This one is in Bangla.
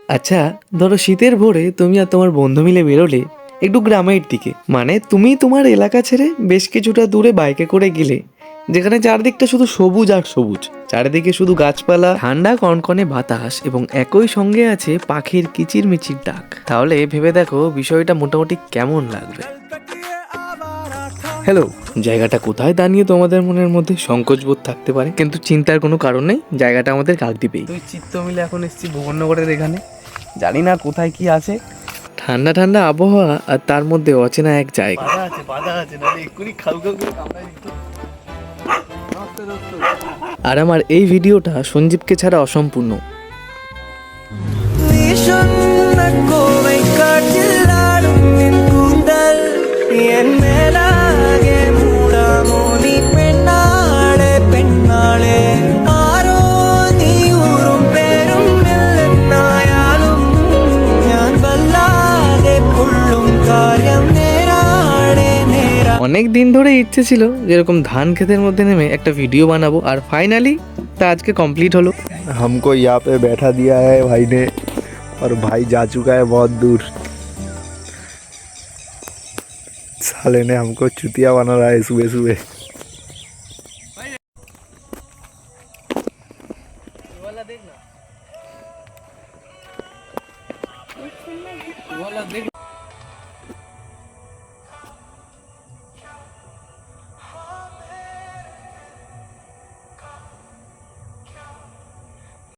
আচ্ছা, ধরো শীতের ভোরে তুমি আর তোমার বন্ধু মিলে বেরোলে একটু গ্রামের দিকে, মানে তুমি তোমার এলাকা ছেড়ে বেশ কিছুটা দূরে বাইকে করে গেলে, যেখানে চারদিকটা শুধু সবুজ আর সবুজ, চারিদিকে শুধু গাছপালা, ঠান্ডা কনকনে বাতাস এবং একই সঙ্গে আছে পাখির কিচিরমিচির ডাক। তাহলে ভেবে দেখো বিষয়টা মোটামুটি কেমন লাগবে। হ্যালো, জায়গাটা কোথায় দাঁড়িয়ে তোমাদের মনের মধ্যে সংকোচবোধ থাকতে পারে, কিন্তু চিন্তার কোনো কারণ নেই, জায়গাটা আমাদের কাকদ্বীপেই। তুই চিত্ত মিলে এখন এসেছি ভুবননগরের এখানে, জানি না কোথায় কি আছে। ঠান্ডা ঠান্ডা আবহাওয়া আর তার মধ্যে অচেনা এক জায়গা। বাধা আছে না এক্ষুনি খাউ খাউ করে কামড়ায় দিত। আর আমার এই ভিডিওটা সঞ্জীবকে ছাড়া অসম্পূর্ণ। অনেক দিন ধরে ইচ্ছে ছিল যেরকম ধান ক্ষেতের মধ্যে নেমে একটা ভিডিও বানাবো, আর ফাইনালি তা আজকে কমপ্লিট হলো। हमको यहाँ पे बैठा दिया है भाई ने, और भाई जा चुका है बहुत दूर। साले ने हमको चुतिया बना रहा है सुबह सुबह। देख